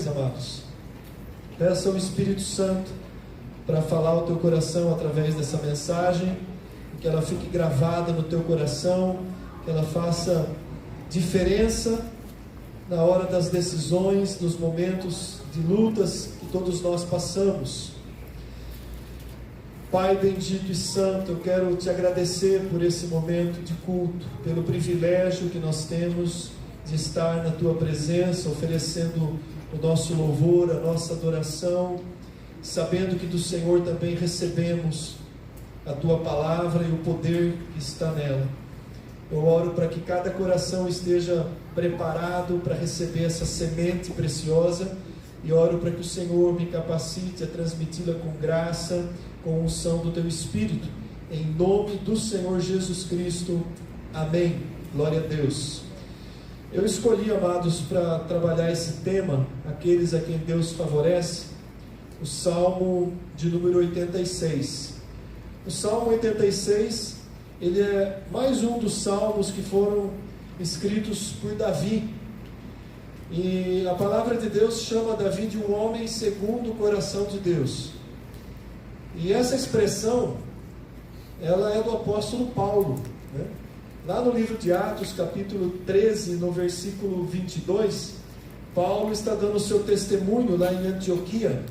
vocês, amados. Peça ao Espírito Santo para falar ao teu coração através dessa mensagem, que ela fique gravada no teu coração, que ela faça diferença na hora das decisões, nos momentos de lutas que todos nós passamos. Pai bendito e santo, eu quero te agradecer por esse momento de culto, pelo privilégio que nós temos de estar na tua presença, oferecendo o nosso louvor, a nossa adoração, sabendo que do Senhor também recebemos a tua palavra e o poder que está nela. Eu oro para que cada coração esteja preparado para receber essa semente preciosa, e oro para que o Senhor me capacite a transmiti-la com graça, com unção do teu Espírito, em nome do Senhor Jesus Cristo, amém. Glória a Deus. Eu escolhi, amados, para trabalhar esse tema, aqueles a quem Deus favorece, o Salmo de número 86. O Salmo 86, ele é mais um dos salmos que foram escritos por Davi. E a palavra de Deus chama Davi de um homem segundo o coração de Deus. E essa expressão, ela é do apóstolo Paulo, né? Lá no livro de Atos, capítulo 13, no versículo 22, Paulo está dando o seu testemunho lá em Antioquia,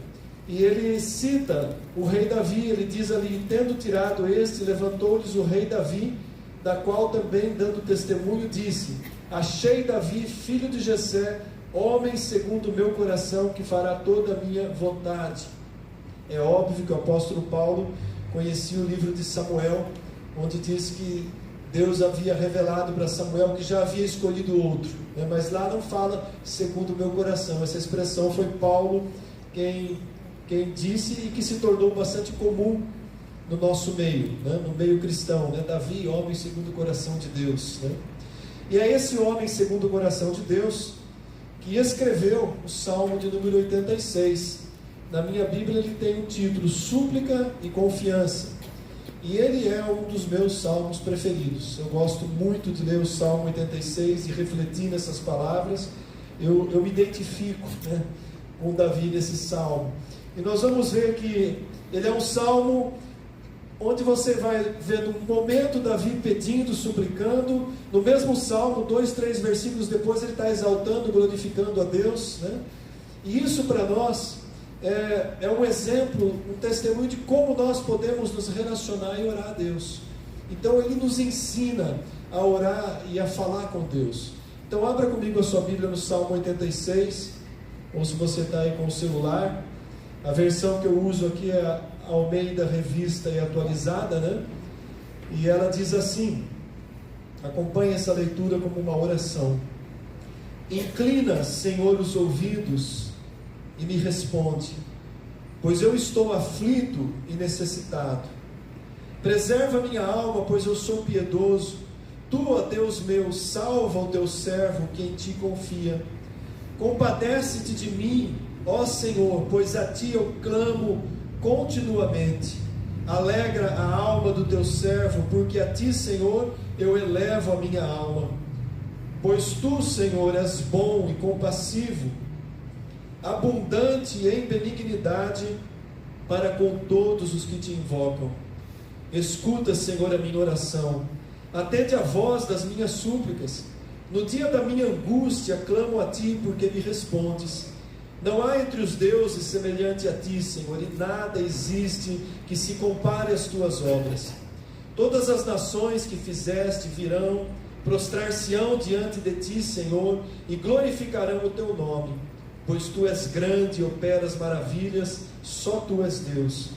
e ele cita o rei Davi. Ele diz ali: tendo tirado este, levantou-lhes o rei Davi, da qual também, dando testemunho, disse: achei Davi, filho de Jessé, homem segundo o meu coração, que fará toda a minha vontade. É óbvio que o apóstolo Paulo conhecia o livro de Samuel, onde diz que Deus havia revelado para Samuel que já havia escolhido outro, né? Mas lá não fala segundo o meu coração. Essa expressão foi Paulo quem disse, e que se tornou bastante comum no nosso meio, né? No meio cristão, né? Davi, homem segundo o coração de Deus, né? E é esse homem segundo o coração de Deus que escreveu o Salmo de número 86. Na minha Bíblia ele tem o título Súplica e Confiança. E ele é um dos meus salmos preferidos. Eu gosto muito de ler o Salmo 86 e refletir nessas palavras. Eu me identifico, né, com Davi nesse salmo. E nós vamos ver que ele é um salmo onde você vai ver no momento Davi pedindo, suplicando. No mesmo salmo, 2, 3 versículos depois, ele está exaltando, glorificando a Deus, né? E isso para nós é um exemplo, um testemunho de como nós podemos nos relacionar e orar a Deus. Então ele nos ensina a orar e a falar com Deus. Então abra comigo a sua Bíblia no Salmo 86, ou se você está aí com o celular, a versão que eu uso aqui é a Almeida Revista e Atualizada, né? E ela diz assim, acompanhe essa leitura como uma oração: inclina, Senhor, os ouvidos e me responde, pois eu estou aflito e necessitado. Preserva minha alma, pois eu sou piedoso. Tu, ó Deus meu, salva o teu servo que em ti confia. Compadece-te de mim, ó Senhor, pois a ti eu clamo continuamente. Alegra a alma do teu servo, porque a ti, Senhor, eu elevo a minha alma. Pois tu, Senhor, és bom e compassivo, abundante em benignidade para com todos os que te invocam. Escuta, Senhor, a minha oração, atende a voz das minhas súplicas. No dia da minha angústia clamo a ti, porque me respondes. Não há entre os deuses semelhante a ti, Senhor, e nada existe que se compare às tuas obras. Todas as nações que fizeste virão, prostrar-se-ão diante de ti, Senhor, e glorificarão o teu nome. Pois tu és grande e operas maravilhas, só tu és Deus.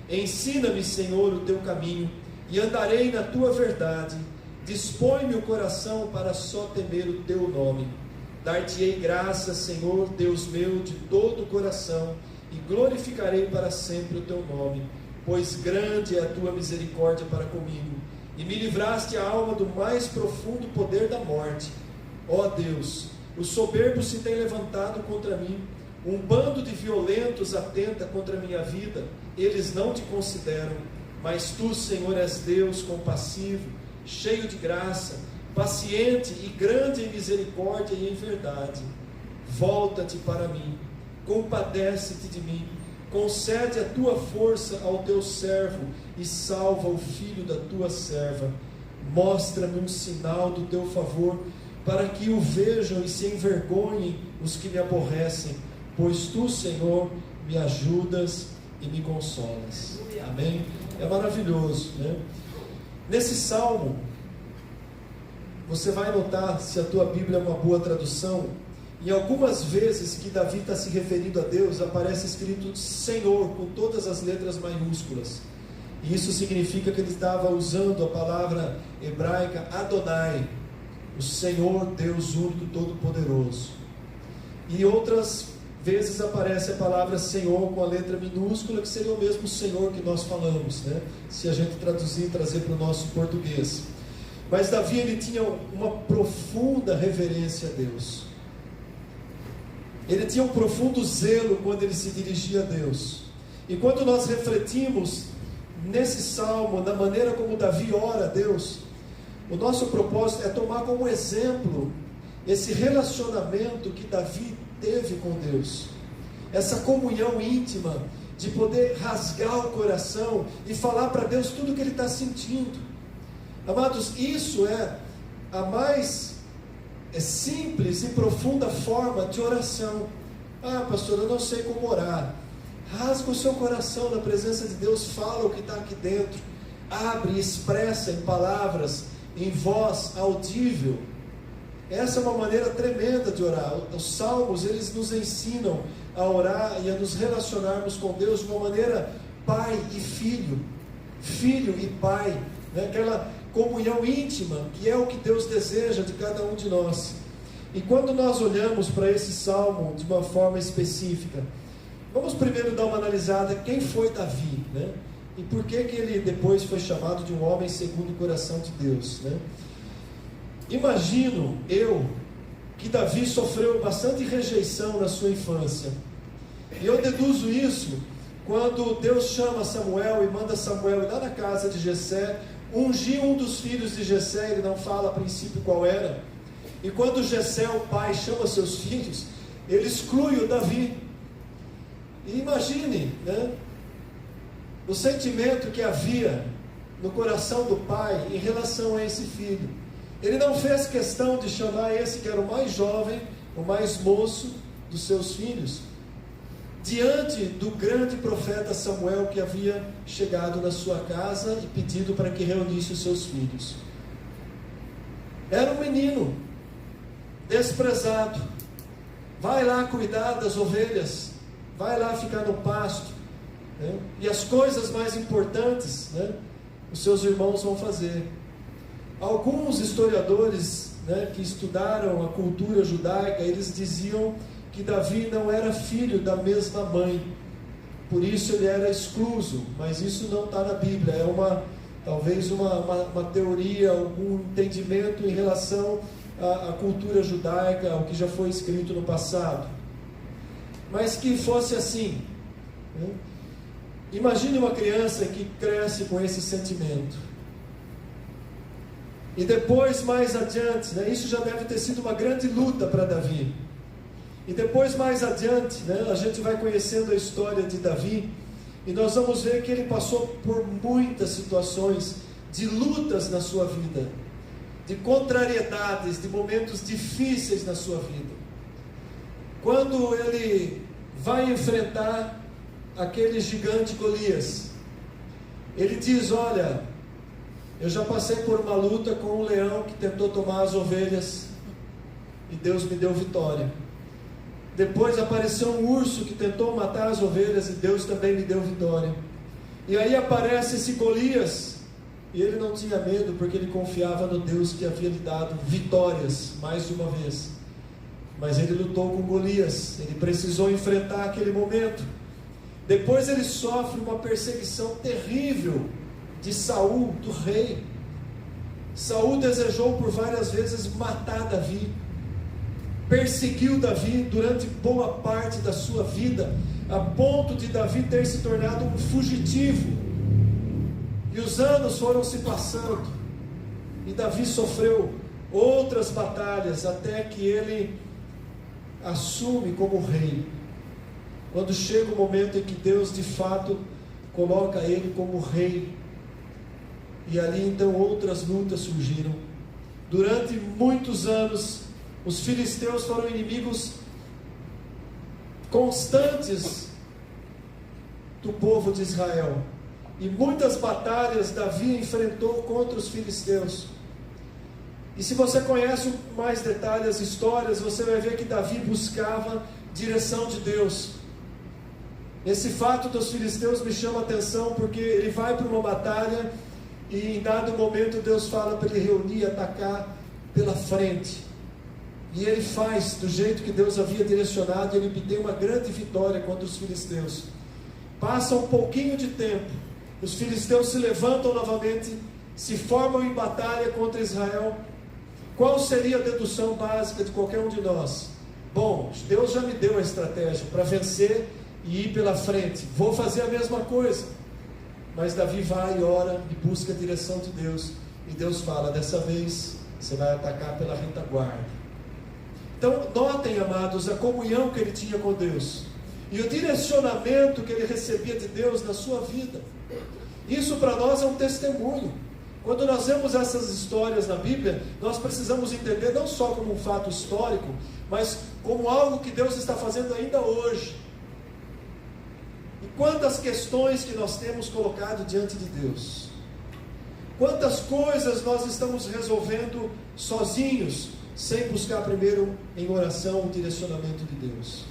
Ensina-me, Senhor, o teu caminho, e andarei na tua verdade. Dispõe-me o coração para só temer o teu nome. Dar-te-ei graça, Senhor, Deus meu, de todo o coração, e glorificarei para sempre o teu nome, pois grande é a tua misericórdia para comigo, e me livraste a alma do mais profundo poder da morte. Ó Deus, o soberbo se tem levantado contra mim, um bando de violentos atenta contra a minha vida. Eles não te consideram, mas tu, Senhor, és Deus compassivo, cheio de graça, paciente e grande em misericórdia e em verdade. Volta-te para mim, compadece-te de mim, concede a tua força ao teu servo e salva o filho da tua serva. Mostra-me um sinal do teu favor, para que o vejam e se envergonhem os que me aborrecem, pois tu, Senhor, me ajudas e me consolas. Amém? É maravilhoso, né? Nesse salmo, você vai notar, se a tua Bíblia é uma boa tradução, em algumas vezes que Davi está se referindo a Deus, aparece escrito Senhor, com todas as letras maiúsculas. E isso significa que ele estava usando a palavra hebraica Adonai, o Senhor Deus único todo-poderoso. E outras vezes aparece a palavra Senhor com a letra minúscula, que seria o mesmo Senhor que nós falamos, né? Se a gente traduzir e trazer para o nosso português. Mas Davi, ele tinha uma profunda reverência a Deus. Ele tinha um profundo zelo quando ele se dirigia a Deus. E quando nós refletimos nesse salmo, na maneira como Davi ora a Deus, o nosso propósito é tomar como exemplo esse relacionamento que Davi teve com Deus, essa comunhão íntima, de poder rasgar o coração e falar para Deus tudo o que ele está sentindo. Amados, isso é a mais simples e profunda forma de oração. Ah, pastor, eu não sei como orar. Rasga o seu coração na presença de Deus, fala o que está aqui dentro, abre e expressa em palavras, em voz audível. Essa é uma maneira tremenda de orar. Os salmos, eles nos ensinam a orar e a nos relacionarmos com Deus de uma maneira pai e filho, filho e pai, né? Aquela comunhão íntima, que é o que Deus deseja de cada um de nós. E quando nós olhamos para esse salmo de uma forma específica, vamos primeiro dar uma analisada quem foi Davi, né? E por que ele depois foi chamado de um homem segundo o coração de Deus, né? Imagino eu que Davi sofreu bastante rejeição na sua infância. E eu deduzo isso quando Deus chama Samuel e manda Samuel ir lá na casa de Jessé, ungir um dos filhos de Jessé. Ele não fala a princípio qual era. E quando Jessé, o pai, chama seus filhos, ele exclui o Davi. E imagine, né, o sentimento que havia no coração do pai em relação a esse filho. Ele não fez questão de chamar esse que era o mais jovem, o mais moço dos seus filhos, diante do grande profeta Samuel, que havia chegado na sua casa e pedido para que reunisse os seus filhos. Era um menino desprezado. Vai lá cuidar das ovelhas, vai lá ficar no pasto, né? E as coisas mais importantes, né, os seus irmãos vão fazer. Alguns historiadores, né, que estudaram a cultura judaica, eles diziam que Davi não era filho da mesma mãe, por isso ele era excluso, mas isso não está na Bíblia, é talvez uma teoria, algum entendimento em relação à cultura judaica, ao que já foi escrito no passado. Mas que fosse assim, né? Imagine uma criança que cresce com esse sentimento. E depois, mais adiante, né, isso já deve ter sido uma grande luta para Davi. E depois, mais adiante, né, a gente vai conhecendo a história de Davi, e nós vamos ver que ele passou por muitas situações de lutas na sua vida, de contrariedades, de momentos difíceis na sua vida. Quando ele vai enfrentar aquele gigante Golias, ele diz: olha, eu já passei por uma luta com um leão que tentou tomar as ovelhas e Deus me deu vitória. Depois apareceu um urso que tentou matar as ovelhas e Deus também me deu vitória. E aí aparece esse Golias e ele não tinha medo, porque ele confiava no Deus que havia lhe dado vitórias mais de uma vez. Mas ele lutou com Golias, ele precisou enfrentar aquele momento. Depois ele sofre uma perseguição terrível de Saul, do rei. Saul desejou por várias vezes matar Davi, perseguiu Davi durante boa parte da sua vida, a ponto de Davi ter se tornado um fugitivo. E os anos foram se passando, e Davi sofreu outras batalhas, até que ele assume como rei. quando chega o momento em que Deus de fato coloca ele como rei. E ali então outras lutas surgiram. Durante muitos anos, os filisteus foram inimigos constantes do povo de Israel. E muitas batalhas Davi enfrentou contra os filisteus. E se você conhece com mais detalhes as histórias, você vai ver que Davi buscava direção de Deus. Esse fato dos filisteus me chama a atenção, porque ele vai para uma batalha e em dado momento Deus fala para ele reunir e atacar pela frente. E ele faz do jeito que Deus havia direcionado, e ele obtém uma grande vitória contra os filisteus. Passa um pouquinho de tempo, os filisteus se levantam novamente, se formam em batalha contra Israel. Qual seria a dedução básica de qualquer um de nós? Bom, Deus já me deu a estratégia para vencer e ir pela frente, vou fazer a mesma coisa. Mas Davi vai e ora e busca a direção de Deus, e Deus fala: dessa vez você vai atacar pela retaguarda. Então notem, amados, a comunhão que ele tinha com Deus e o direcionamento que ele recebia de Deus na sua vida. Isso para nós é um testemunho. Quando nós vemos essas histórias na Bíblia, nós precisamos entender não só como um fato histórico, mas como algo que Deus está fazendo ainda hoje. E quantas questões que nós temos colocado diante de Deus, quantas coisas nós estamos resolvendo sozinhos, sem buscar primeiro em oração o direcionamento de Deus.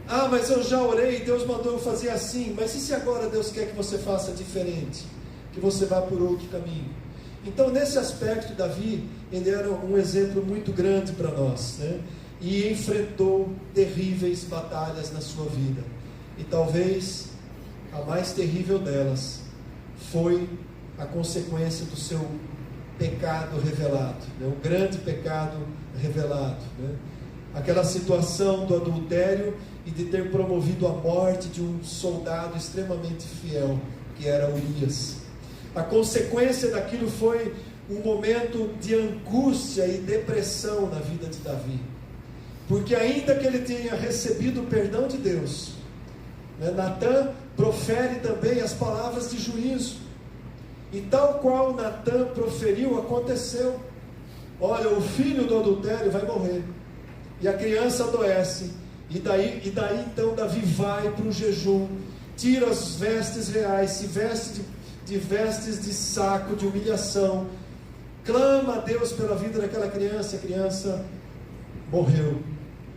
Ah, mas eu já orei, Deus mandou eu fazer assim. Mas e se agora Deus quer que você faça diferente? Que você vá por outro caminho? Então, nesse aspecto, Davi, ele era um exemplo muito grande para nós, né? E enfrentou terríveis batalhas na sua vida. E talvez a mais terrível delas foi a consequência do seu pecado revelado, né? O grande pecado revelado, né? Aquela situação do adultério e de ter promovido a morte de um soldado extremamente fiel, que era Urias. A consequência daquilo foi um momento de angústia e depressão na vida de Davi, porque ainda que ele tenha recebido o perdão de Deus, né, Natã profere também as palavras de juízo, e tal qual Natã proferiu, aconteceu. Olha, o filho do adultério vai morrer, e a criança adoece. E daí então Davi vai para o jejum, tira as vestes reais, se veste de vestes de saco, de humilhação, clama a Deus pela vida daquela criança. A criança morreu.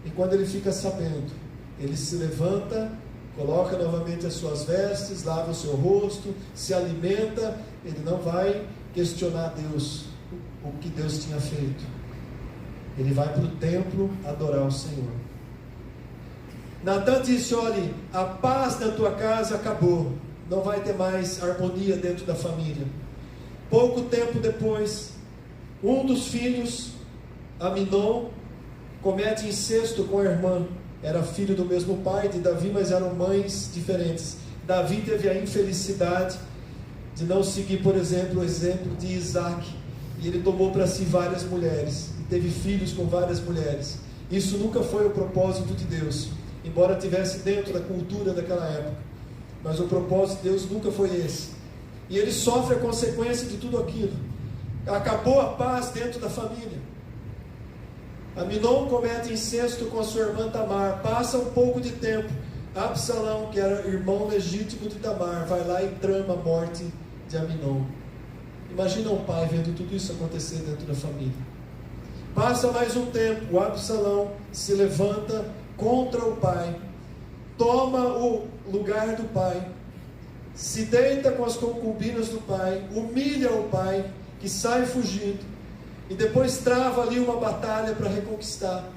E quando ele fica sabendo, ele se levanta, coloca novamente as suas vestes, lava o seu rosto, se alimenta. Ele não vai questionar Deus, o que Deus tinha feito. Ele vai para o templo adorar o Senhor. Natã disse: olhe, a paz da tua casa acabou, não vai ter mais harmonia dentro da família. Pouco tempo depois, um dos filhos, Aminon, comete incesto com a irmã. Era filho do mesmo pai de Davi, mas eram mães diferentes. Davi teve a infelicidade de não seguir, por exemplo, o exemplo de Isaac, e ele tomou para si várias mulheres, e teve filhos com várias mulheres. Isso nunca foi o propósito de Deus, embora estivesse dentro da cultura daquela época, mas o propósito de Deus nunca foi esse. E ele sofre a consequência de tudo aquilo. Acabou a paz dentro da família. Aminon comete incesto com a sua irmã Tamar. Passa um pouco de tempo, Absalão, que era irmão legítimo de Tamar, vai lá e trama a morte de Aminon. Imagina um pai vendo tudo isso acontecer dentro da família. Passa mais um tempo, o Absalão se levanta contra o pai, toma o lugar do pai, se deita com as concubinas do pai, humilha o pai, que sai fugindo, e depois trava ali uma batalha para reconquistar.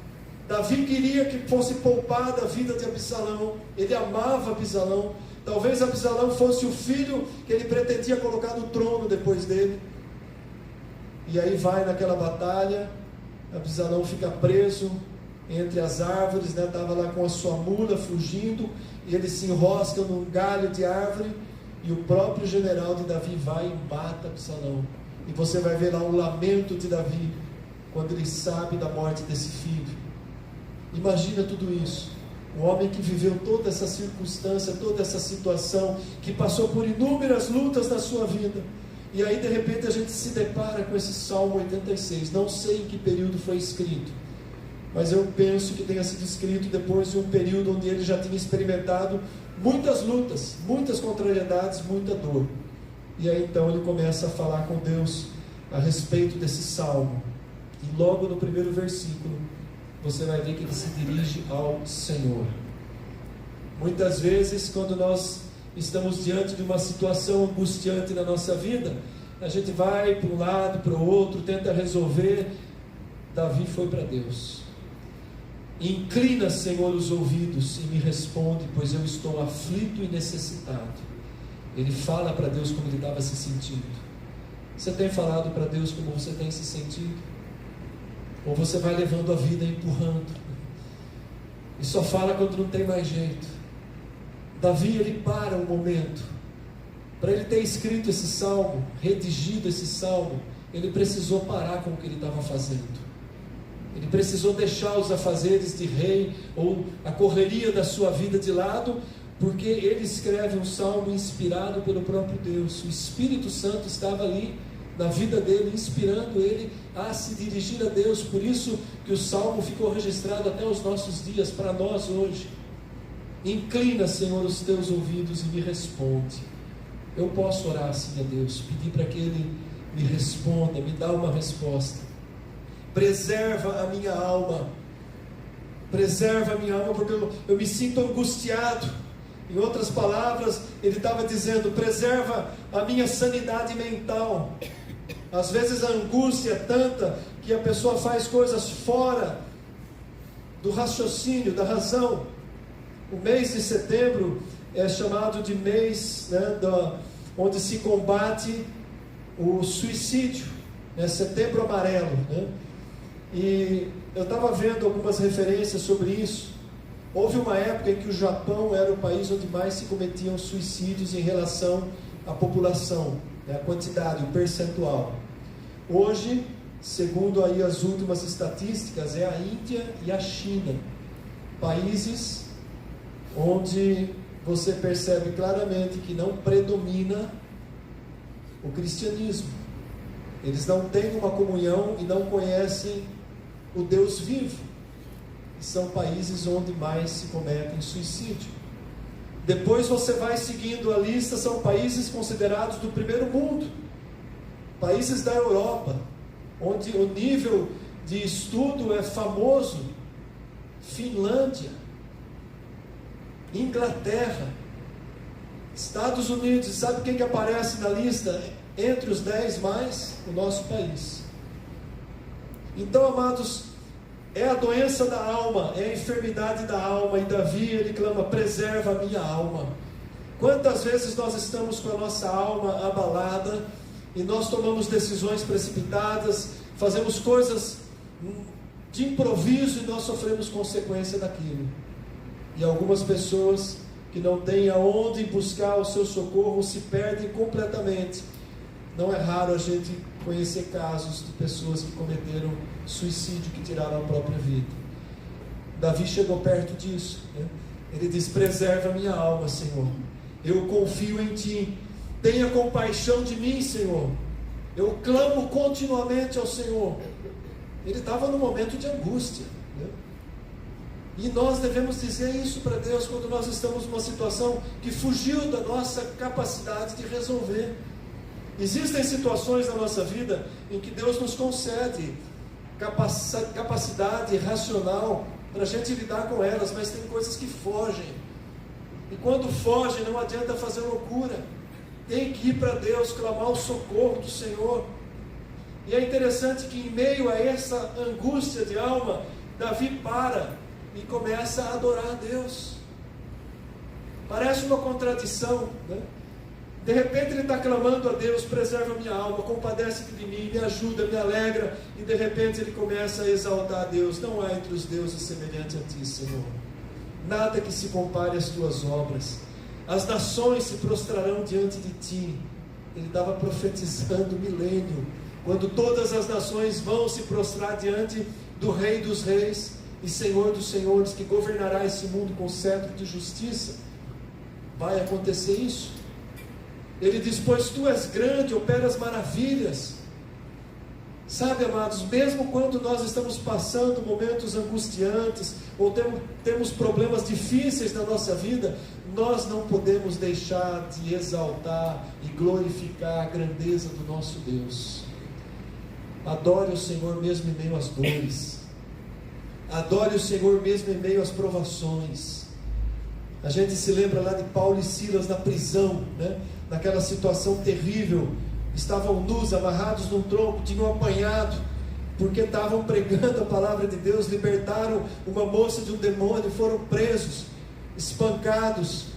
Davi queria que fosse poupada a vida de Absalão, ele amava Absalão. Talvez Absalão fosse o filho que ele pretendia colocar no trono depois dele. E aí vai naquela batalha, Absalão fica preso entre as árvores, né? Estava lá com a sua mula fugindo, e ele se enrosca num galho de árvore, e o próprio general de Davi vai e mata Absalão. E você vai ver lá um lamento de Davi, quando ele sabe da morte desse filho. Imagina tudo isso. O homem que viveu toda essa circunstância, toda essa situação, que passou por inúmeras lutas na sua vida. E aí de repente a gente se depara com esse Salmo 86. Não sei em que período foi escrito, mas eu penso que tenha sido escrito depois de um período onde ele já tinha experimentado muitas lutas, muitas contrariedades, muita dor. E aí então ele começa a falar com Deus a respeito desse salmo. E logo no primeiro versículo você vai ver que ele se dirige ao Senhor. Muitas vezes, quando nós estamos diante de uma situação angustiante na nossa vida, a gente vai para um lado, para o outro, tenta resolver. Davi foi para Deus. Inclina, Senhor, os ouvidos e me responde, pois eu estou aflito e necessitado. Ele fala para Deus como ele estava se sentindo. Você tem falado para Deus como você tem se sentido? Ou você vai levando a vida empurrando e só fala quando não tem mais jeito? Davi, ele para um momento. Para ele ter escrito esse salmo, redigido esse salmo, ele precisou parar com o que ele estava fazendo. Ele precisou deixar os afazeres de rei ou a correria da sua vida de lado, porque ele escreve um salmo inspirado pelo próprio Deus. O Espírito Santo estava ali na vida dele, inspirando ele a se dirigir a Deus. Por isso que o salmo ficou registrado até os nossos dias, para nós hoje. Inclina, Senhor, os teus ouvidos e me responde. Eu posso orar assim a Deus, pedir para que Ele me responda, me dá uma resposta. Preserva a minha alma, porque eu me sinto angustiado. Em outras palavras, ele estava dizendo: preserva a minha sanidade mental. Às vezes a angústia é tanta que a pessoa faz coisas fora do raciocínio, da razão. O mês de setembro é chamado de mês, onde se combate o suicídio, Setembro Amarelo, E eu estava vendo algumas referências sobre isso. Houve uma época em que o Japão era o país onde mais se cometiam suicídios em relação à população, a quantidade, o percentual. Hoje, segundo aí as últimas estatísticas, é a Índia e a China, países onde você percebe claramente que não predomina o cristianismo. Eles não têm uma comunhão e não conhecem o Deus vivo. E são países onde mais se cometem suicídio. Depois você vai seguindo a lista, são países considerados do primeiro mundo, países da Europa, onde o nível de estudo é famoso. Finlândia, Inglaterra, Estados Unidos. Sabe quem que aparece na lista entre os 10 mais? O nosso país. Então, amados, é a doença da alma, é a enfermidade da alma. E Davi, ele clama: preserva a minha alma. Quantas vezes nós estamos com a nossa alma abalada e nós tomamos decisões precipitadas, fazemos coisas de improviso e nós sofremos consequência daquilo. E algumas pessoas que não têm aonde buscar o seu socorro se perdem completamente. Não é raro a gente conhecer casos de pessoas que cometeram suicídio, que tiraram a própria vida. Davi chegou perto disso, Ele diz: preserva a minha alma, Senhor. Eu confio em Ti. Tenha compaixão de mim, Senhor. Eu clamo continuamente ao Senhor. Ele estava num momento de angústia, E nós devemos dizer isso para Deus quando nós estamos numa situação que fugiu da nossa capacidade de resolver. Existem situações na nossa vida em que Deus nos concede capacidade racional para a gente lidar com elas, mas tem coisas que fogem. E quando fogem, não adianta fazer loucura. Tem que ir para Deus, clamar o socorro do Senhor. E é interessante que em meio a essa angústia de alma, Davi para e começa a adorar a Deus. Parece uma contradição, De repente ele está clamando a Deus: preserva minha alma, compadece-te de mim, me ajuda, me alegra. E de repente ele começa a exaltar a Deus: não há entre os deuses semelhante a ti, Senhor. Nada que se compare às tuas obras. As nações se prostrarão diante de ti. Ele estava profetizando o milênio, quando todas as nações vão se prostrar diante do Rei dos Reis. e Senhor dos senhores, que governará esse mundo com cetro de justiça. Vai acontecer isso. Ele diz: pois tu és grande, operas maravilhas. Sabe, amados, mesmo quando nós estamos passando momentos angustiantes, ou temos problemas difíceis na nossa vida, nós não podemos deixar de exaltar e glorificar a grandeza do nosso Deus. Adore o Senhor mesmo em meio às dores. Adore o Senhor mesmo em meio às provações. A gente se lembra lá de Paulo e Silas na prisão, né? Naquela situação terrível. Estavam nus, amarrados num tronco, tinham apanhado, porque estavam pregando a palavra de Deus, libertaram uma moça de um demônio, foram presos, espancados.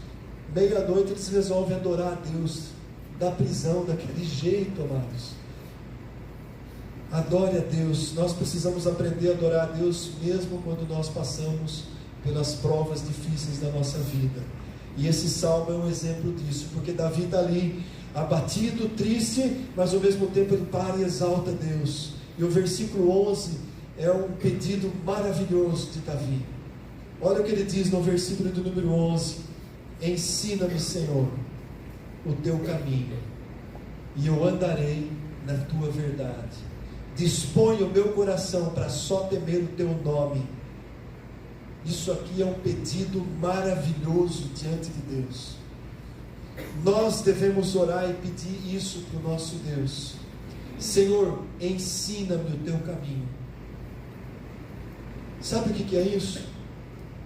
Meia-noite eles resolvem adorar a Deus, da prisão, daquele jeito, amados. Adore a Deus. Nós precisamos aprender a adorar a Deus, mesmo quando nós passamos pelas provas difíceis da nossa vida. E esse salmo é um exemplo disso, porque Davi está ali, abatido, triste, mas ao mesmo tempo ele para e exalta a Deus. E o versículo 11 é um pedido maravilhoso de Davi. Olha o que ele diz no versículo do número 11: ensina-me, Senhor, o teu caminho, e eu andarei na tua verdade. Dispõe o meu coração para só temer o teu nome. Isso aqui é um pedido maravilhoso diante de Deus. Nós devemos orar e pedir isso para o nosso Deus. Senhor, ensina-me o teu caminho. Sabe o que é isso?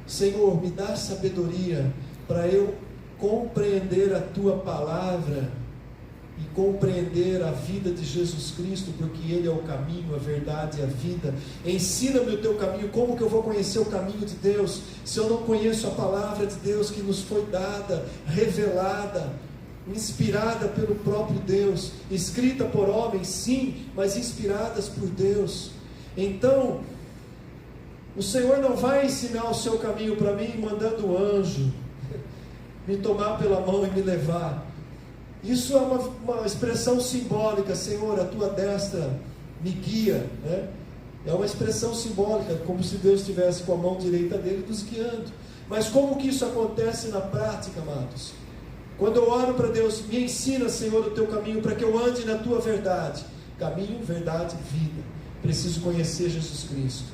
Senhor, me dá sabedoria para eu compreender a tua palavra e compreender a vida de Jesus Cristo, porque Ele é o caminho, a verdade e a vida. Ensina-me o teu caminho. Como que eu vou conhecer o caminho de Deus, se eu não conheço a palavra de Deus que nos foi dada, revelada, inspirada pelo próprio Deus, escrita por homens, sim, mas inspiradas por Deus? Então, o Senhor não vai ensinar o seu caminho para mim, mandando um anjo me tomar pela mão e me levar. Isso é uma expressão simbólica. Senhor, a tua destra me guia, né? É uma expressão simbólica, como se Deus estivesse com a mão direita dele nos guiando. Mas como que isso acontece na prática, amados? Quando eu oro para Deus: me ensina, Senhor, o teu caminho, para que eu ande na tua verdade. Caminho, verdade, vida. Preciso conhecer Jesus Cristo.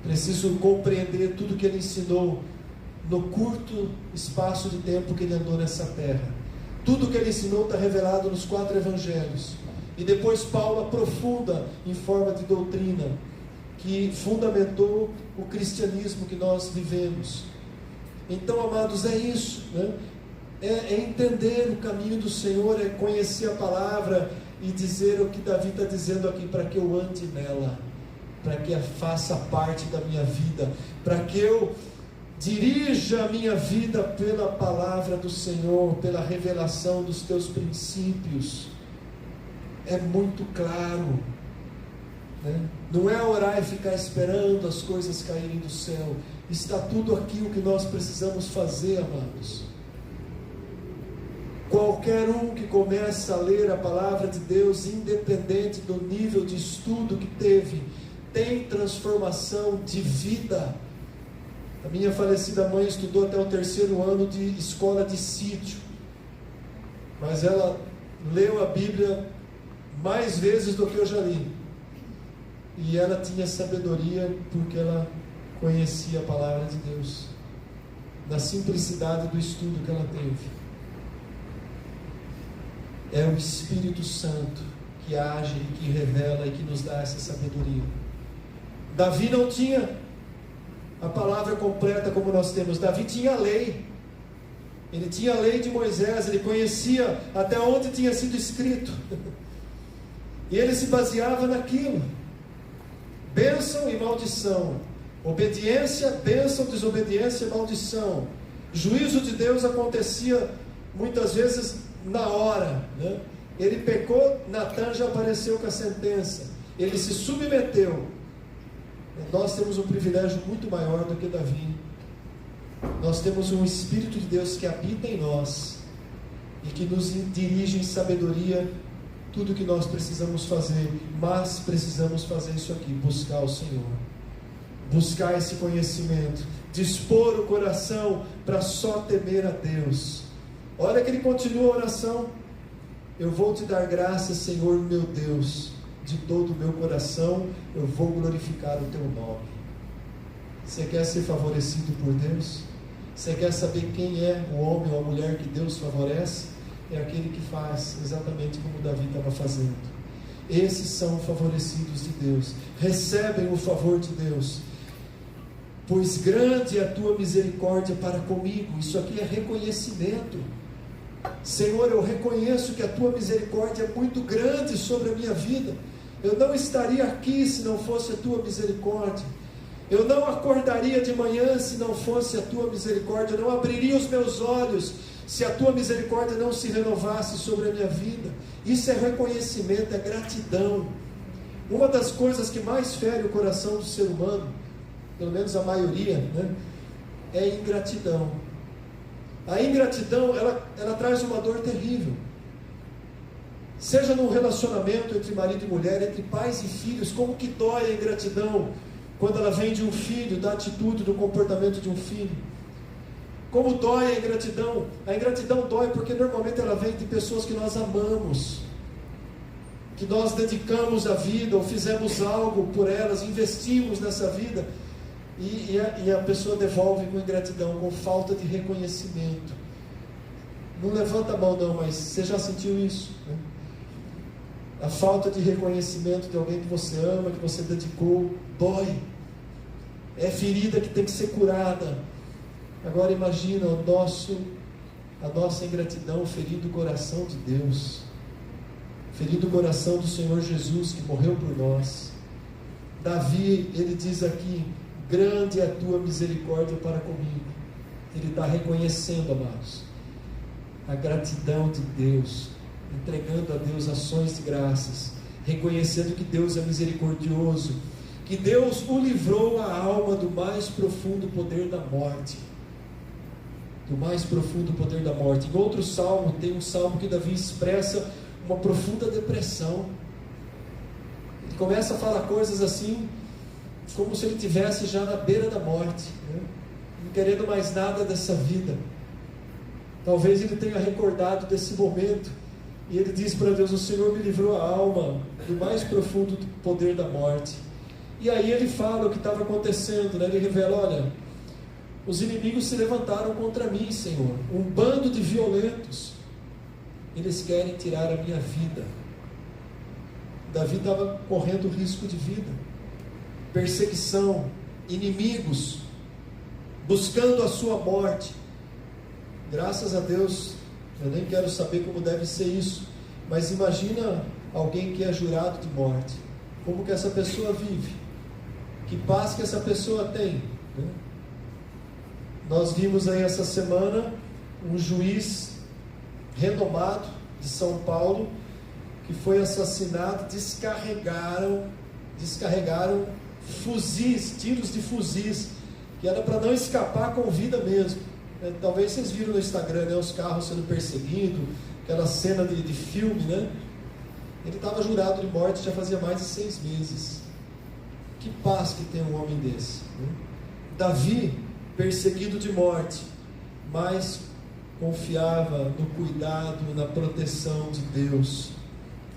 Preciso compreender tudo que Ele ensinou no curto espaço de tempo que Ele andou nessa terra. Tudo que Ele ensinou está revelado nos 4 evangelhos. E depois Paulo aprofunda em forma de doutrina, que fundamentou o cristianismo que nós vivemos. Então, amados, é isso, né? É entender o caminho do Senhor, é conhecer a palavra e dizer o que Davi está dizendo aqui, para que eu ande nela, para que faça parte da minha vida, para que eu dirija a minha vida pela palavra do Senhor, pela revelação dos teus princípios. É muito claro, né? Não é orar e ficar esperando as coisas caírem do céu. Está tudo aqui o que nós precisamos fazer, amados. Qualquer um que começa a ler a palavra de Deus, independente do nível de estudo que teve, tem transformação de vida. A minha falecida mãe estudou até o 3º ano de escola de sítio, mas ela leu a Bíblia mais vezes do que eu já li, e ela tinha sabedoria porque ela conhecia a palavra de Deus, na simplicidade do estudo que ela teve. É o Espírito Santo que age, que revela e que nos dá essa sabedoria. Davi não tinha a palavra completa como nós temos. Davi tinha a lei. Ele tinha a lei de Moisés. Ele conhecia até onde tinha sido escrito. E ele se baseava naquilo. Bênção e maldição. Obediência, bênção, desobediência e maldição. Juízo de Deus acontecia muitas vezes na hora, né? Ele pecou, Natan já apareceu com a sentença. Ele se submeteu. Nós temos um privilégio muito maior do que Davi. Nós temos um Espírito de Deus que habita em nós e que nos dirige em sabedoria tudo que nós precisamos fazer. Mas precisamos fazer isso aqui: buscar o Senhor. buscar esse conhecimento, dispor o coração para só temer a Deus. Olha que ele continua a oração: eu vou te dar graças, Senhor meu Deus, de todo o meu coração eu vou glorificar o teu nome. Você quer ser favorecido por Deus? Você quer saber quem é o homem ou a mulher que Deus favorece? É aquele que faz exatamente como Davi estava fazendo. Esses são favorecidos de Deus, recebem o favor de Deus. Pois grande é a tua misericórdia para comigo. Isso aqui é reconhecimento. Senhor, eu reconheço que a tua misericórdia é muito grande sobre a minha vida. Eu não estaria aqui se não fosse a tua misericórdia. Eu não acordaria de manhã se não fosse a tua misericórdia. Eu não abriria os meus olhos se a tua misericórdia não se renovasse sobre a minha vida. Isso é reconhecimento, é gratidão. Uma das coisas que mais fere o coração do ser humano, pelo menos a maioria, né, é a ingratidão. A ingratidão, ela traz uma dor terrível. Seja num relacionamento entre marido e mulher, entre pais e filhos, como que dói a ingratidão quando ela vem de um filho, da atitude, do comportamento de um filho. Como dói a ingratidão? A ingratidão dói porque normalmente ela vem de pessoas que nós amamos, que nós dedicamos a vida, ou fizemos algo por elas, investimos nessa vida, e a pessoa devolve com ingratidão, com falta de reconhecimento. Não levanta a mão não, mas você já sentiu isso, né? A falta de reconhecimento de alguém que você ama, que você dedicou, dói. É ferida que tem que ser curada. Agora imagina a nossa ingratidão ferindo o coração de Deus, ferindo o coração do Senhor Jesus, que morreu por nós. Davi, ele diz aqui: grande é a tua misericórdia para comigo. Ele está reconhecendo, amados, a gratidão de Deus, entregando a Deus ações de graças, reconhecendo que Deus é misericordioso, que Deus o livrou a alma do mais profundo poder da morte. Do mais profundo poder da morte. Em outro salmo, tem um salmo que Davi expressa uma profunda depressão. Ele começa a falar coisas assim, como se ele estivesse já na beira da morte, né? Não querendo mais nada dessa vida. Talvez ele tenha recordado desse momento, e ele diz para Deus: o Senhor me livrou a alma do mais profundo poder da morte. E aí ele fala o que estava acontecendo, né? Ele revela: olha, os inimigos se levantaram contra mim, Senhor, um bando de violentos, eles querem tirar a minha vida. Davi estava correndo risco de vida, perseguição, inimigos, buscando a sua morte. Graças a Deus, eu nem quero saber como deve ser isso, mas imagina alguém que é jurado de morte, como que essa pessoa vive, que paz que essa pessoa tem, né? Nós vimos aí essa semana um juiz renomado de São Paulo que foi assassinado. Descarregaram fuzis, tiros de fuzis, que era para não escapar com vida mesmo. Talvez vocês viram no Instagram, né, os carros sendo perseguidos, aquela cena de filme, né? Ele estava jurado de morte já fazia mais de 6 meses. Que paz que tem um homem desse, né? Davi, perseguido de morte, mas confiava no cuidado, na proteção de Deus.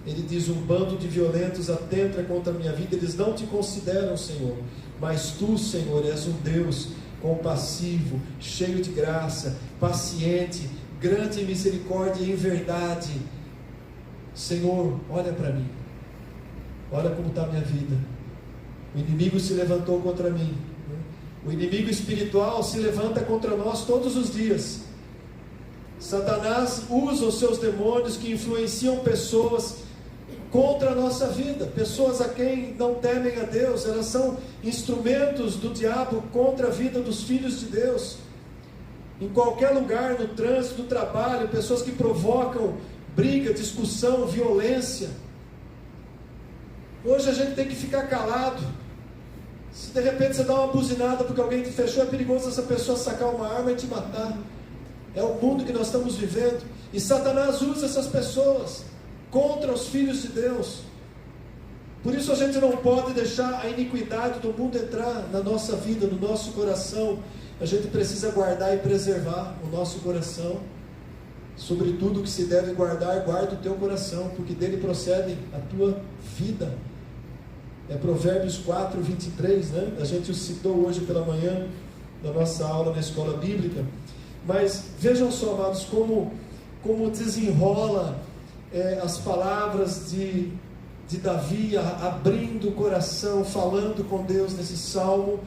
Ele diz: um bando de violentos atenta contra a minha vida, eles não te consideram, Senhor, mas tu, Senhor, és um Deus compassivo, cheio de graça, paciente, grande em misericórdia e em verdade. Senhor, olha para mim, olha como está a minha vida. O inimigo se levantou contra mim. O inimigo espiritual se levanta contra nós todos os dias. Satanás usa os seus demônios que influenciam pessoas contra a nossa vida, pessoas a quem não temem a Deus. Elas são instrumentos do diabo contra a vida dos filhos de Deus. Em qualquer lugar, no trânsito, no trabalho, pessoas que provocam briga, discussão, violência. Hoje a gente tem que ficar calado. Se de repente você dá uma buzinada porque alguém te fechou, é perigoso essa pessoa sacar uma arma e te matar. É o mundo que nós estamos vivendo, e Satanás usa essas pessoas contra os filhos de Deus. Por isso a gente não pode deixar a iniquidade do mundo entrar na nossa vida, no nosso coração. A gente precisa guardar e preservar o nosso coração. Sobretudo o que se deve guardar, guarda o teu coração, porque dele procede a tua vida. É Provérbios 4, 23, né? A gente o citou hoje pela manhã, na nossa aula na escola bíblica. Mas vejam só, amados, como desenrola as palavras de Davi, abrindo o coração, falando com Deus nesse salmo.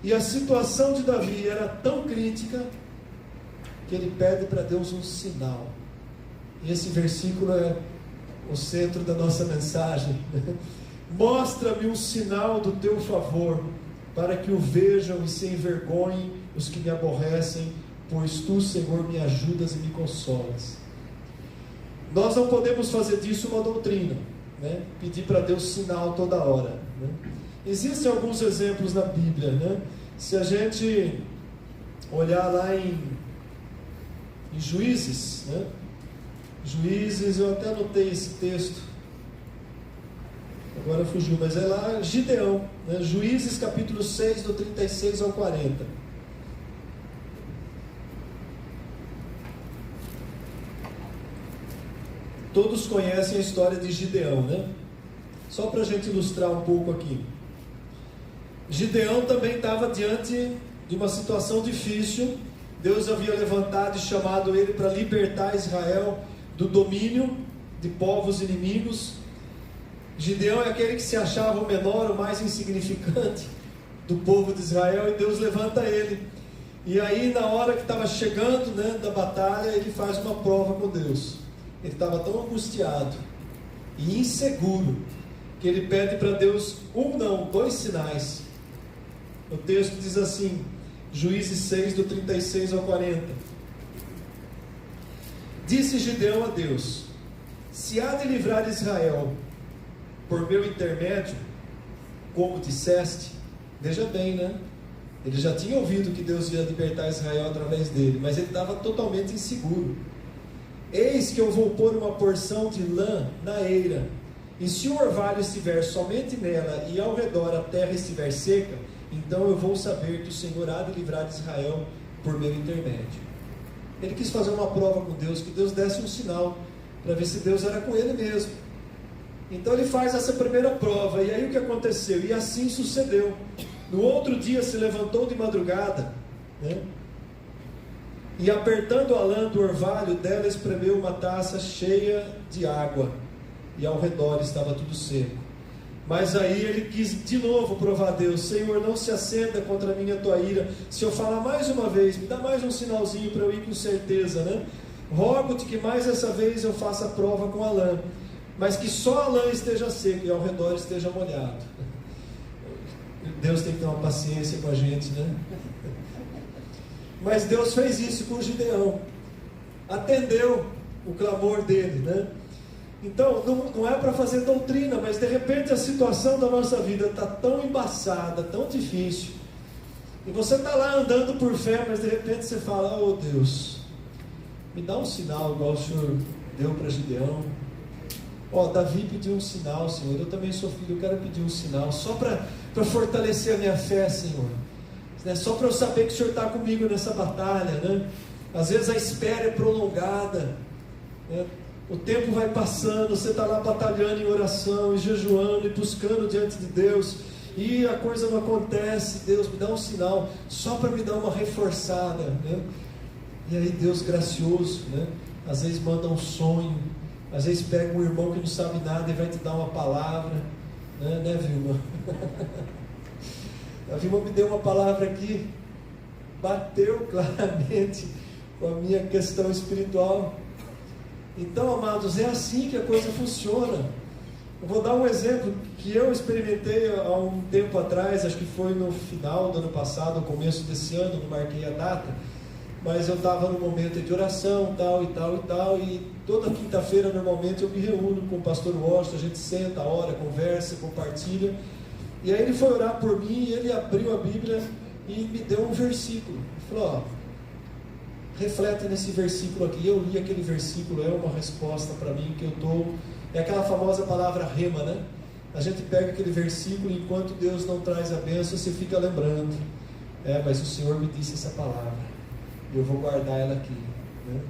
E a situação de Davi era tão crítica que ele pede para Deus um sinal. E esse versículo é o centro da nossa mensagem. Mostra-me um sinal do teu favor, para que o vejam e se envergonhem os que me aborrecem, pois tu, Senhor, me ajudas e me consolas. Nós não podemos fazer disso uma doutrina, né? Pedir para Deus sinal toda hora, né? Existem alguns exemplos na Bíblia, né? Se a gente olhar lá em Juízes, né? Juízes, eu até anotei esse texto, agora fugiu, mas é lá Gideão, né? Juízes capítulo 6, do 36 ao 40. Todos conhecem a história de Gideão, né? Só para a gente ilustrar um pouco aqui. Gideão também estava diante de uma situação difícil. Deus havia levantado e chamado ele para libertar Israel do domínio de povos inimigos. Gideão é aquele que se achava o menor, o mais insignificante do povo de Israel, e Deus levanta ele. E aí, na hora que estava chegando, né, da batalha, ele faz uma prova com Deus. Ele estava tão angustiado e inseguro que ele pede para Deus dois sinais. O texto diz assim, Juízes 6, do 36 ao 40. Disse Gideão a Deus: se há de livrar Israel por meu intermédio, como disseste. Veja bem, né? Ele já tinha ouvido que Deus ia libertar Israel através dele, mas ele estava totalmente inseguro. Eis que eu vou pôr uma porção de lã na eira, e se o orvalho estiver somente nela e ao redor a terra estiver seca, então eu vou saber que o Senhor há de livrar Israel por meu intermédio. Ele quis fazer uma prova com Deus, que Deus desse um sinal, para ver se Deus era com ele mesmo. Então ele faz essa primeira prova, e aí o que aconteceu? E assim sucedeu. No outro dia se levantou de madrugada, né? E apertando a lã do orvalho dela, espremeu uma taça cheia de água, e ao redor estava tudo seco. Mas aí ele quis de novo provar a Deus: Senhor, não se acenda contra mim a tua ira. Se eu falar mais uma vez, me dá mais um sinalzinho para eu ir com certeza, né? Rogo-te que mais essa vez eu faça a prova com a lã, mas que só a lã esteja seca e ao redor esteja molhado. Deus tem que ter uma paciência com a gente, né? Mas Deus fez isso com Gideão, atendeu o clamor dele, né? Então, não é para fazer doutrina, mas de repente a situação da nossa vida está tão embaçada, tão difícil, e você está lá andando por fé, mas de repente você fala: oh Deus, me dá um sinal, igual o Senhor deu para Gideão. Davi pediu um sinal, Senhor, eu também sou filho, eu quero pedir um sinal, só para fortalecer a minha fé, Senhor, né? Só para eu saber que o Senhor está comigo nessa batalha, né? Às vezes a espera é prolongada, né? O tempo vai passando, você está lá batalhando em oração, e jejuando, e buscando diante de Deus, e a coisa não acontece. Deus, me dá um sinal, só para me dar uma reforçada, né? E aí Deus gracioso, né? Às vezes manda um sonho, às vezes pega um irmão que não sabe nada e vai te dar uma palavra, né Vilma? A Vilma me deu uma palavra aqui, bateu claramente com a minha questão espiritual. Então, amados, é assim que a coisa funciona. Eu vou dar um exemplo que eu experimentei há um tempo atrás, acho que foi no final do ano passado, no começo desse ano, não marquei a data, mas eu estava no momento de oração, tal, e toda quinta-feira normalmente eu me reúno com o pastor Washington, a gente senta, ora, conversa, compartilha, e aí ele foi orar por mim, e ele abriu a Bíblia e me deu um versículo. Ele falou: reflete nesse versículo aqui. Eu li aquele versículo, é uma resposta para mim, que eu estou... É aquela famosa palavra rema, né? a gente pega aquele versículo e enquanto Deus não traz a bênção, você fica lembrando. Mas o Senhor me disse essa palavra, e eu vou guardar ela aqui, né?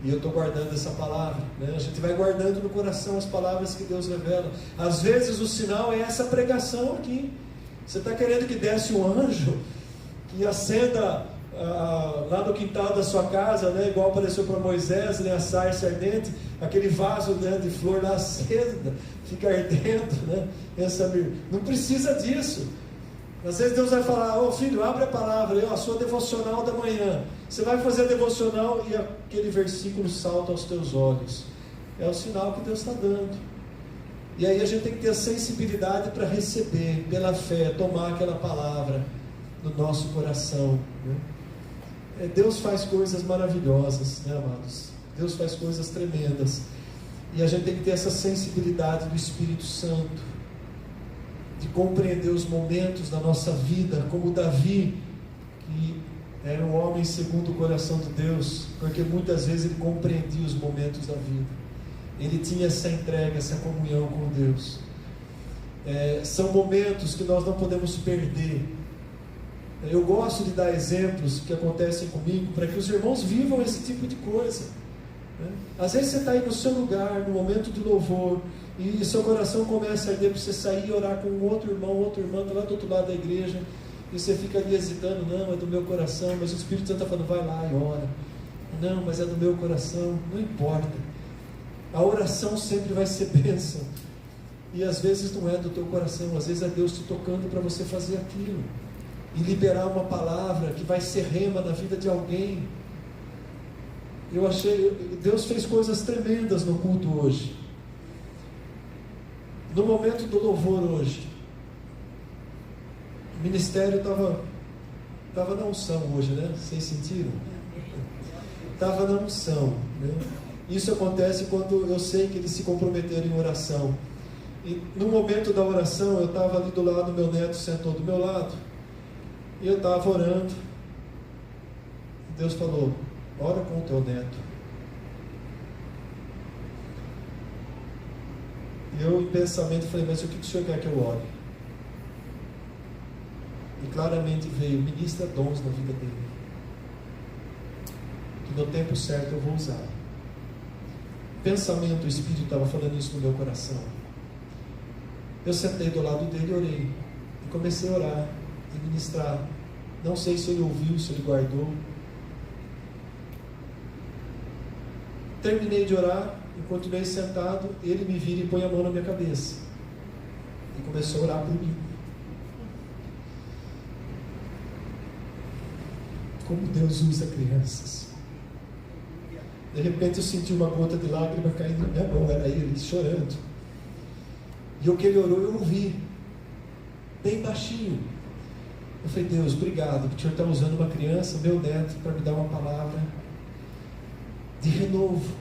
E eu estou guardando essa palavra, né? A gente vai guardando no coração as palavras que Deus revela. Às vezes o sinal é essa pregação aqui. Você está querendo que desce um anjo, que acenda lá no quintal da sua casa, né? Igual apareceu para Moisés, né? A sarça ardente, aquele vaso, né, de flor lá acesa, fica ardendo, né? Não precisa disso. Às vezes Deus vai falar: ô filho, abre a palavra aí, a sua devocional da manhã. Você vai fazer a devocional e aquele versículo salta aos teus olhos. É o sinal que Deus está dando. E aí a gente tem que ter a sensibilidade para receber, pela fé, tomar aquela palavra no nosso coração, né? Deus faz coisas maravilhosas, né, amados? Deus faz coisas tremendas. E a gente tem que ter essa sensibilidade do Espírito Santo, de compreender os momentos da nossa vida, como Davi, que era um homem segundo o coração de Deus, porque muitas vezes ele compreendia os momentos da vida, ele tinha essa entrega, essa comunhão com Deus. São momentos que nós não podemos perder. Eu gosto de dar exemplos que acontecem comigo, para que os irmãos vivam esse tipo de coisa, né? Às vezes você está aí no seu lugar, no momento de louvor, e seu coração começa a arder para você sair e orar com um outro irmão, está lá do outro lado da igreja, e você fica ali hesitando: não, é do meu coração, mas o Espírito Santo está falando: vai lá e ora. Não, mas é do meu coração. Não importa, a oração sempre vai ser bênção, e às vezes não é do teu coração, às vezes é Deus te tocando para você fazer aquilo, e liberar uma palavra que vai ser rema na vida de alguém. Deus fez coisas tremendas no culto hoje. No momento do louvor hoje, o ministério estava na unção hoje, né? Vocês sentiram? Estava na unção, né? Isso acontece quando eu sei que eles se comprometeram em oração. E no momento da oração, eu estava ali do lado, meu neto sentou do meu lado, e eu estava orando. Deus falou: ora com o teu neto. E eu, em pensamento, falei: mas o que o Senhor quer que eu ore? E claramente veio: ministra dons na vida dele, que no tempo certo eu vou usar. Pensamento, o Espírito estava falando isso no meu coração. Eu sentei do lado dele e orei, e comecei a orar e ministrar. Não sei se ele ouviu, se ele guardou. Terminei de orar, e continuei sentado. Ele me vira e põe a mão na minha cabeça e começou a orar por mim. Como Deus usa crianças. De repente eu senti uma gota de lágrima caindo na minha mão. Era ele chorando, e o que ele orou eu ouvi, bem baixinho. Eu falei: Deus, obrigado, que o Senhor está usando uma criança, meu neto, para me dar uma palavra de renovo.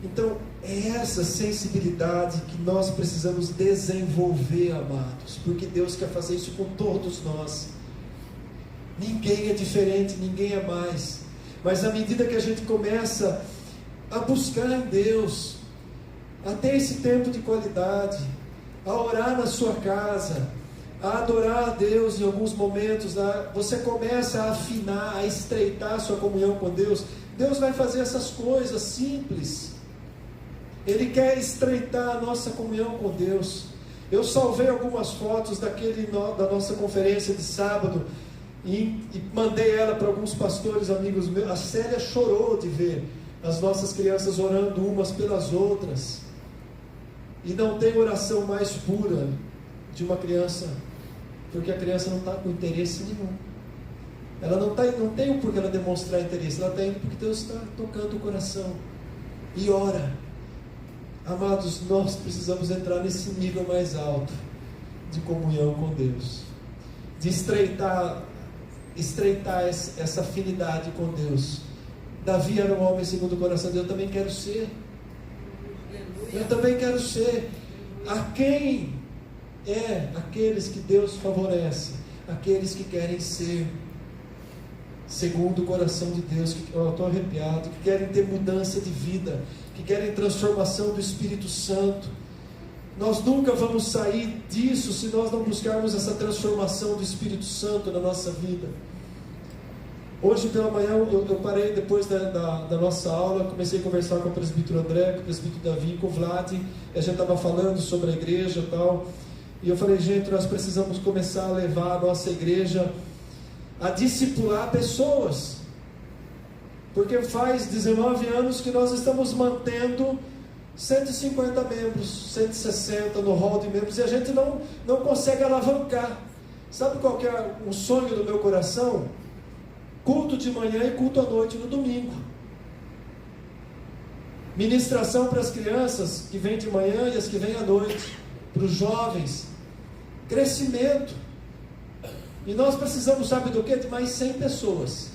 Então, é essa sensibilidade que nós precisamos desenvolver, amados, porque Deus quer fazer isso com todos nós. Ninguém é diferente, ninguém é mais. Mas à medida que a gente começa a buscar em Deus, a ter esse tempo de qualidade, a orar na sua casa, a adorar a Deus em alguns momentos, você começa a afinar, a estreitar a sua comunhão com Deus. Deus vai fazer essas coisas simples. Ele quer estreitar a nossa comunhão com Deus. Eu salvei algumas fotos da nossa conferência de sábado e mandei ela para alguns pastores amigos meus. A Célia chorou de ver as nossas crianças orando umas pelas outras. E não tem oração mais pura de uma criança, porque a criança não está com interesse nenhum. Ela não tem o porquê ela demonstrar interesse. Ela está indo porque Deus está tocando o coração. E ora. Amados, nós precisamos entrar nesse nível mais alto de comunhão com Deus, de estreitar essa afinidade com Deus. Davi era um homem segundo o coração de Deus. Eu também quero ser. Eu também quero ser. A quem é aqueles que Deus favorece? Aqueles que querem ser segundo o coração de Deus, que eu estou arrepiado, que querem ter mudança de vida, que querem transformação do Espírito Santo, Nós nunca vamos sair disso se nós não buscarmos essa transformação do Espírito Santo na nossa vida. Hoje pela manhã eu parei depois da nossa aula, comecei a conversar com o presbítero André, com o presbítero Davi, com o Vlad, e a gente estava falando sobre a igreja e tal, e eu falei, gente, nós precisamos começar a levar a nossa igreja a discipular pessoas, porque faz 19 anos que nós estamos mantendo 150 membros, 160 no hall de membros, e a gente não consegue alavancar. Sabe qual que é um sonho do meu coração? Culto de manhã e culto à noite no domingo. Ministração para as crianças que vêm de manhã e as que vêm à noite. Para os jovens. Crescimento. E nós precisamos, sabe do quê? De mais 100 pessoas.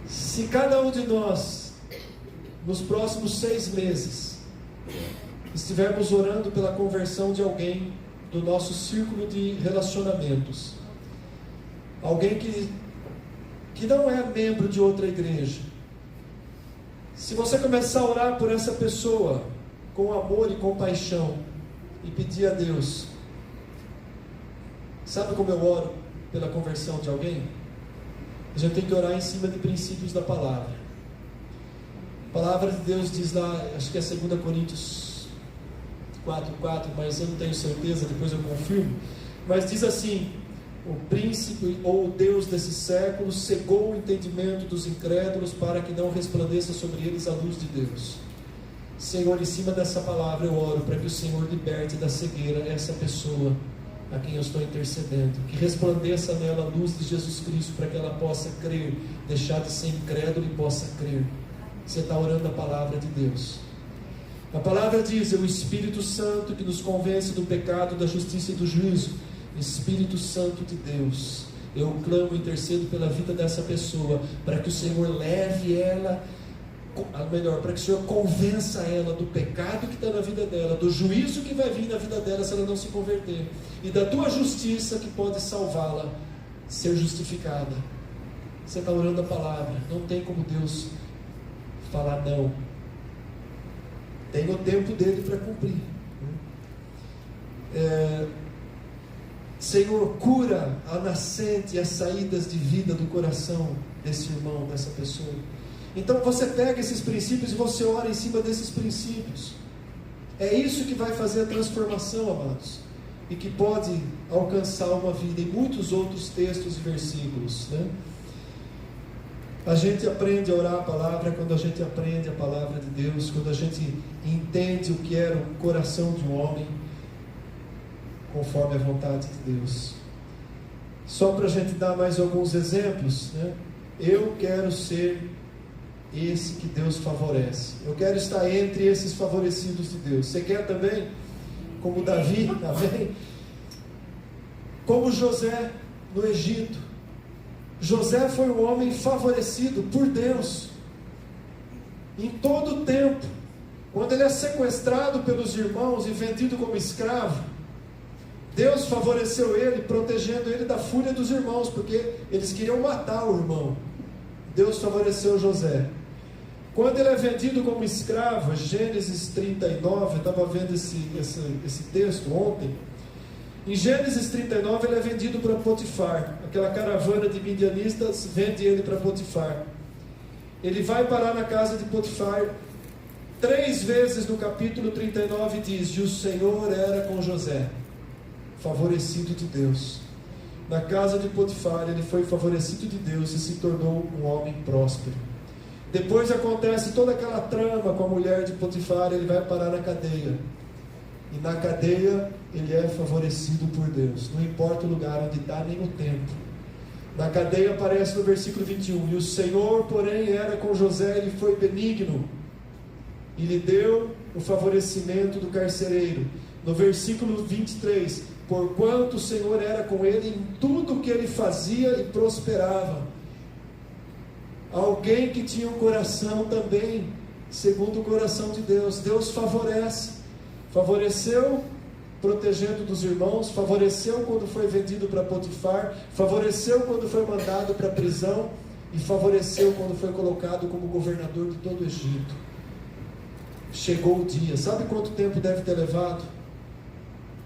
Se cada um de nós, nos próximos 6 meses, estivermos orando pela conversão de alguém do nosso círculo de relacionamentos, alguém que não é membro de outra igreja, se você começar a orar por essa pessoa com amor e compaixão e pedir a Deus, sabe como eu oro pela conversão de alguém? A gente tem que orar em cima de princípios da palavra. A palavra de Deus diz lá, acho que é 2 Coríntios 4:4, mas eu não tenho certeza, depois eu confirmo, mas diz assim: o príncipe ou o Deus desse século cegou o entendimento dos incrédulos para que não resplandeça sobre eles a luz de Deus. Senhor, em cima dessa palavra eu oro para que o Senhor liberte da cegueira essa pessoa a quem eu estou intercedendo, que resplandeça nela a luz de Jesus Cristo, para que ela possa crer, deixar de ser incrédulo e possa crer. Você está orando a palavra de Deus. A palavra diz: é o Espírito Santo que nos convence do pecado, da justiça e do juízo. Espírito Santo de Deus, eu clamo e intercedo pela vida dessa pessoa, para que o Senhor leve ela, para que o Senhor convença ela do pecado que está na vida dela, do juízo que vai vir na vida dela se ela não se converter, e da tua justiça que pode salvá-la, ser justificada. Você está orando a palavra, não tem como Deus falar não, tem o tempo dele para cumprir. Senhor, cura a nascente e as saídas de vida do coração desse irmão, dessa pessoa. Então você pega esses princípios e você ora em cima desses princípios. É isso que vai fazer a transformação, amados, e que pode alcançar uma vida. E muitos outros textos e versículos, né? A gente aprende a orar a palavra quando a gente aprende a palavra de Deus, quando a gente entende o que era o coração de um homem, conforme a vontade de Deus. Só para a gente dar mais alguns exemplos, né? Eu quero ser esse que Deus favorece. Eu quero estar entre esses favorecidos de Deus. Você quer também? Como Davi, amém? Como José no Egito. José foi um homem favorecido por Deus em todo o tempo. Quando ele é sequestrado pelos irmãos e vendido como escravo, Deus favoreceu ele, protegendo ele da fúria dos irmãos, porque eles queriam matar o irmão. Deus favoreceu José. Quando ele é vendido como escravo, Gênesis 39, eu estava vendo esse texto ontem. Em Gênesis 39 ele é vendido para Potifar. Aquela caravana de midianistas vende ele para Potifar. Ele vai parar na casa de Potifar. 3 vezes no capítulo 39 diz: e o Senhor era com José, favorecido de Deus. Na casa de Potifar ele foi favorecido de Deus e se tornou um homem próspero. Depois acontece toda aquela trama com a mulher de Potifar, ele vai parar na cadeia. E na cadeia ele é favorecido por Deus, não importa o lugar onde está, nem o tempo. Na cadeia aparece no versículo 21: e o Senhor, porém, era com José, ele foi benigno e lhe deu o favorecimento do carcereiro. No versículo 23: porquanto o Senhor era com ele em tudo o que ele fazia e prosperava. Alguém que tinha um coração também segundo o coração de Deus. Deus favoreceu protegendo dos irmãos, favoreceu quando foi vendido para Potifar, favoreceu quando foi mandado para a prisão, e favoreceu quando foi colocado como governador de todo o Egito. chegou o dia. Sabe quanto tempo deve ter levado?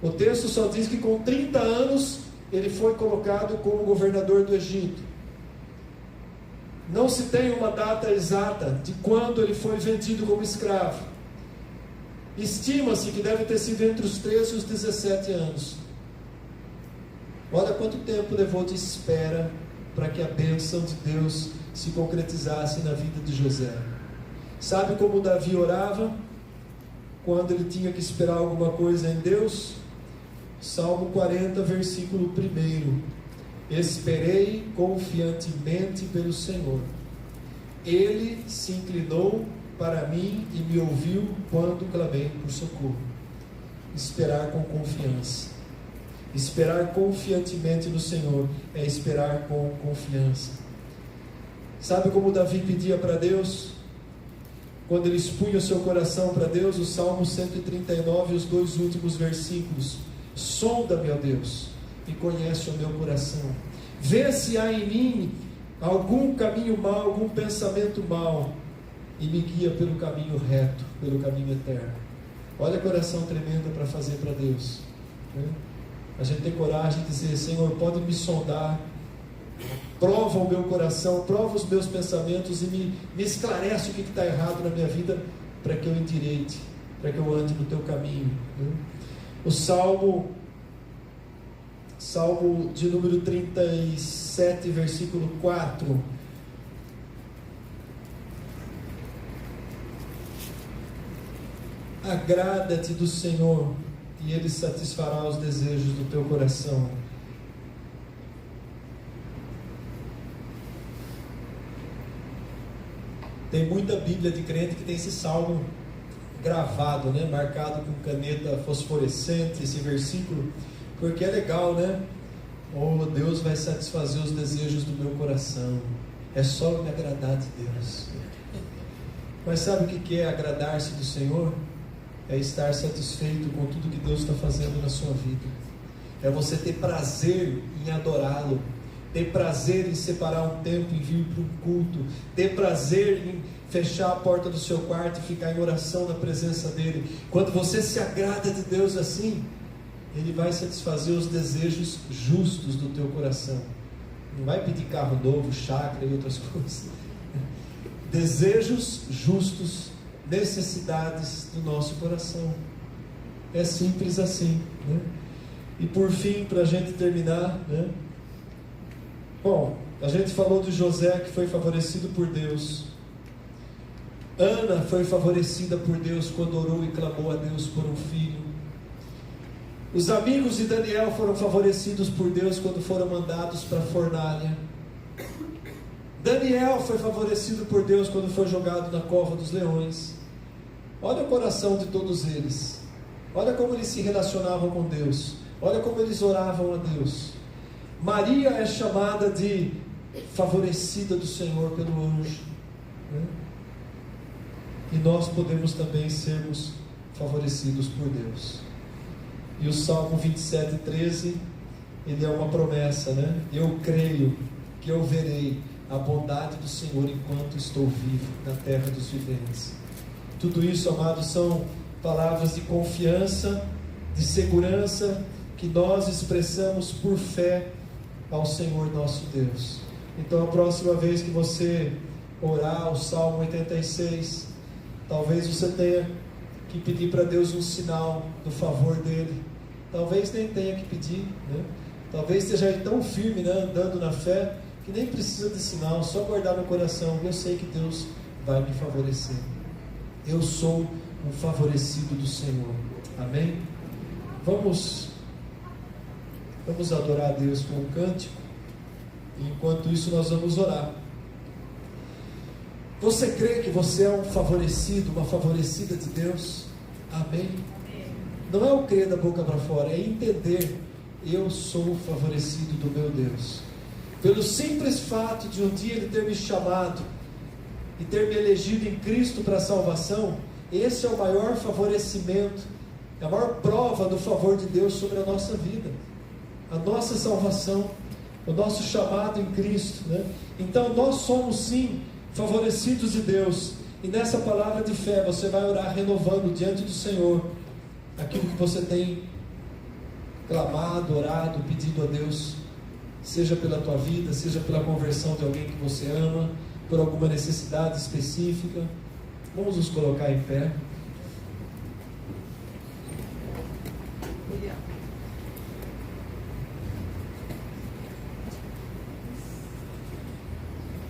O texto só diz que com 30 anos ele foi colocado como governador do Egito. Não se tem uma data exata de quando ele foi vendido como escravo. Estima-se que deve ter sido entre os 13 e os 17 anos. Olha quanto tempo levou de espera para que a bênção de Deus se concretizasse na vida de José. Sabe como Davi orava quando ele tinha que esperar alguma coisa em Deus? Salmo 40, versículo 1. Esperei confiantemente pelo Senhor. Ele se inclinou para mim e me ouviu quando clamei por socorro. Esperar com confiança. Esperar confiantemente no Senhor é esperar com confiança. Sabe como Davi pedia para Deus? Quando ele expunha o seu coração para Deus, o Salmo 139, os 2 últimos versículos. Sonda-me, ó Deus, e conhece o meu coração. Vê se há em mim algum caminho mau, algum pensamento mau, e me guia pelo caminho reto, pelo caminho eterno. Olha que oração tremenda para fazer para Deus, né? A gente tem coragem de dizer: Senhor, pode me sondar, prova o meu coração, prova os meus pensamentos e me esclarece o que está errado na minha vida, para que eu endireite, para que eu ande no teu caminho, né? O Salmo de número 37, versículo 4. Agrada-te do Senhor, e Ele satisfará os desejos do teu coração. Tem muita Bíblia de crente que tem esse salmo gravado, né? Marcado com caneta fosforescente, esse versículo, porque é legal, né? Oh, Deus vai satisfazer os desejos do meu coração. É só me agradar de Deus. Mas sabe o que é agradar-se do Senhor? É estar satisfeito com tudo que Deus está fazendo na sua vida. É você ter prazer em adorá-lo, ter prazer em separar um tempo e vir para um culto, ter prazer em fechar a porta do seu quarto e ficar em oração na presença dele. Quando você se agrada de Deus assim, Ele vai satisfazer os desejos justos do teu coração. Não vai pedir carro novo, chácara e outras coisas. Desejos justos, necessidades do nosso coração. É simples assim, né? E por fim, para a gente terminar, né? Bom, a gente falou de José, que foi favorecido por Deus. Ana foi favorecida por Deus quando orou e clamou a Deus por um filho. Os amigos de Daniel foram favorecidos por Deus quando foram mandados para a fornalha. Daniel foi favorecido por Deus quando foi jogado na cova dos leões. Olha o coração de todos eles. Olha como eles se relacionavam com Deus. Olha como eles oravam a Deus. Maria é chamada de favorecida do Senhor pelo anjo, né? E nós podemos também sermos favorecidos por Deus. E o Salmo 27:13, ele é uma promessa, né? Eu creio que eu verei a bondade do Senhor enquanto estou vivo na terra dos viventes. Tudo isso, amados, são palavras de confiança, de segurança, que nós expressamos por fé ao Senhor nosso Deus. Então, a próxima vez que você orar o Salmo 86, talvez você tenha que pedir para Deus um sinal do favor dele. Talvez nem tenha que pedir, né? Talvez esteja aí tão firme, né, andando na fé, que nem precisa de sinal, só guardar no coração: eu sei que Deus vai me favorecer. Eu sou um favorecido do Senhor. Amém? Vamos adorar a Deus com um cântico. E enquanto isso nós vamos orar. Você crê que você é um favorecido, uma favorecida de Deus? Amém? Não é o crer da boca para fora, é entender: eu sou favorecido do meu Deus. Pelo simples fato de um dia Ele ter me chamado e ter me elegido em Cristo para a salvação, esse é o maior favorecimento, é a maior prova do favor de Deus sobre a nossa vida, a nossa salvação, o nosso chamado em Cristo, né? Então nós somos sim favorecidos de Deus, E nessa palavra de fé, você vai orar renovando diante do Senhor aquilo que você tem clamado, orado, pedido a Deus, seja pela tua vida, seja pela conversão de alguém que você ama, por alguma necessidade específica. Vamos nos colocar em pé.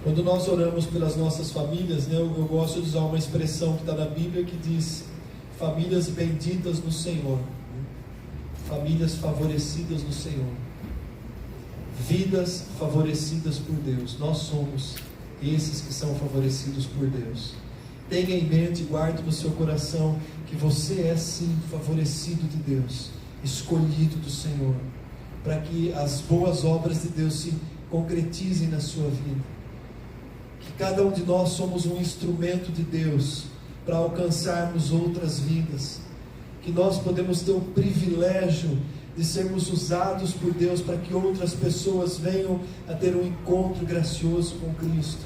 Quando nós oramos pelas nossas famílias, né, eu gosto de usar uma expressão que está na Bíblia que diz: famílias benditas no Senhor, famílias favorecidas no Senhor, vidas favorecidas por Deus. Nós somos esses que são favorecidos por Deus. Tenha em mente, guarde no seu coração que você é sim favorecido de Deus, escolhido do Senhor, para que as boas obras de Deus se concretizem na sua vida. Que cada um de nós somos um instrumento de Deus para alcançarmos outras vidas, que nós podemos ter o privilégio de sermos usados por Deus para que outras pessoas venham a ter um encontro gracioso com Cristo,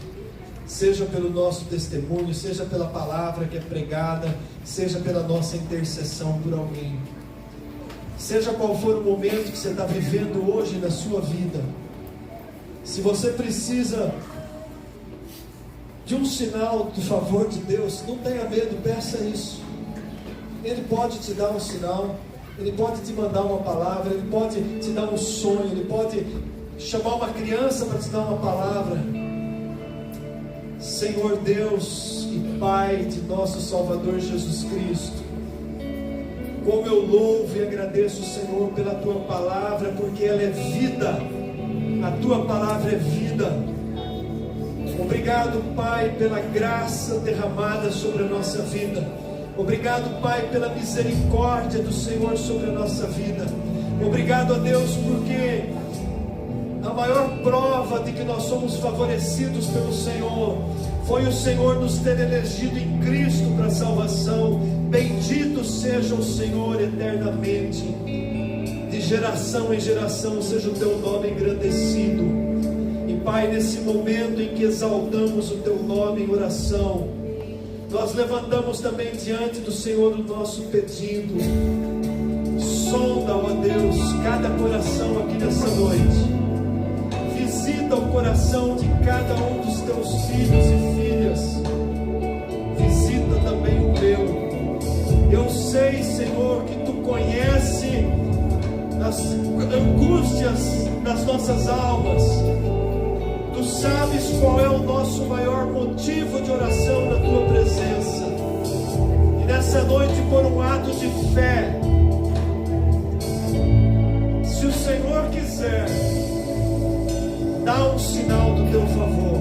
seja pelo nosso testemunho, seja pela palavra que é pregada, seja pela nossa intercessão por alguém. Seja qual for o momento que você está vivendo hoje na sua vida, se você precisa de um sinal do favor de Deus, não tenha medo, peça isso. Ele pode te dar um sinal, Ele pode te mandar uma palavra, Ele pode te dar um sonho, Ele pode chamar uma criança para te dar uma palavra. Senhor Deus e Pai de nosso Salvador Jesus Cristo, como eu louvo e agradeço, Senhor, pela Tua palavra, porque ela é vida, a Tua palavra é vida. Obrigado, Pai, pela graça derramada sobre a nossa vida. Obrigado, Pai, pela misericórdia do Senhor sobre a nossa vida. Obrigado a Deus, porque a maior prova de que nós somos favorecidos pelo Senhor foi o Senhor nos ter elegido em Cristo para a salvação. Bendito seja o Senhor eternamente, de geração em geração seja o Teu nome engrandecido. Pai, nesse momento em que exaltamos o Teu nome em oração, nós levantamos também diante do Senhor o nosso pedido. Sonda, ó Deus, cada coração aqui nessa noite. Visita o coração de cada um dos Teus filhos e filhas. Visita também o meu. Eu sei, Senhor, que Tu conhece as angústias das nossas almas. Tu sabes qual é o nosso maior motivo de oração na Tua presença. E nessa noite, por um ato de fé, se o Senhor quiser, dá um sinal do Teu favor.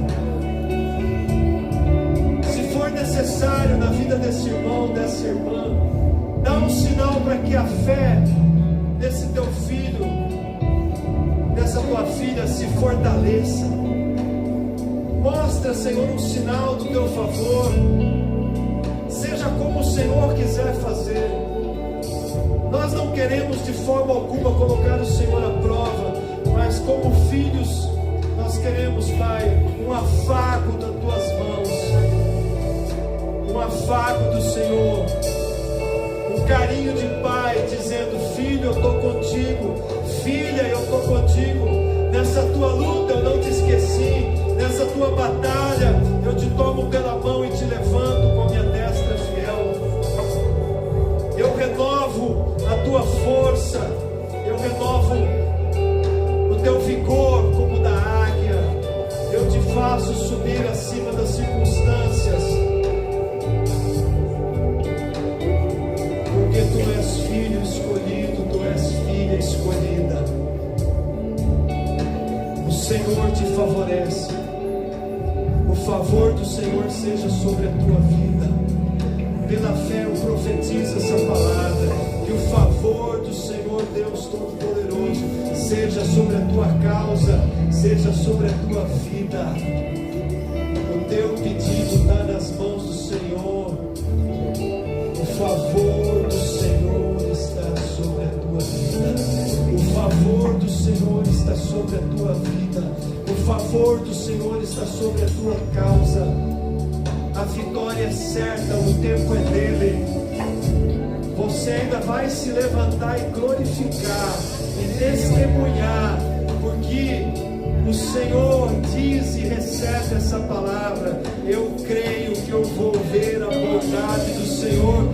Se for necessário na vida desse irmão, dessa irmã, dá um sinal para que a fé desse Teu filho, dessa Tua filha se fortaleça. Mostra, Senhor, um sinal do Teu favor. Seja como o Senhor quiser fazer. Nós não queremos de forma alguma colocar o Senhor à prova, mas como filhos, nós queremos, Pai, um afago das Tuas mãos, um afago do Senhor, um carinho de Pai, dizendo: filho, eu estou contigo, filha, eu estou contigo, nessa tua luta eu não te esqueci. Nessa tua batalha, eu te tomo pela mão e te levanto com a minha destra fiel. Eu renovo a tua força, eu renovo o teu vigor como da águia. Eu te faço subir acima das circunstâncias, porque tu és filho escolhido, tu és filha escolhida. O Senhor te favorece. O favor do Senhor seja sobre a tua vida. Pela fé eu profetizo essa palavra, que o favor do Senhor Deus Todo-Poderoso seja sobre a tua causa, seja sobre a tua vida. O teu pedido está nas mãos do Senhor. O favor do Senhor está sobre a tua vida. O favor do Senhor está sobre a tua vida. O favor do Senhor está sobre a tua causa. A vitória é certa, o tempo é dele. Você ainda vai se levantar e glorificar e testemunhar, porque o Senhor diz e recebe essa palavra. Eu creio que eu vou ver a bondade do Senhor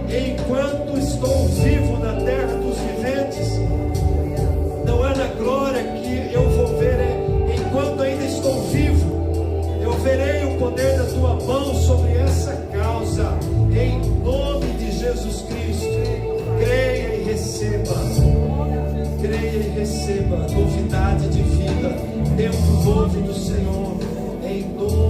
enquanto estou vivo na terra dos viventes. Não é na glória que eu vou ver, é enquanto ainda estou vivo. Eu verei o poder da tua mão sobre essa causa, em nome de Jesus Cristo. Creia e receba. Creia e receba novidade de vida, tempo novo do Senhor, em nome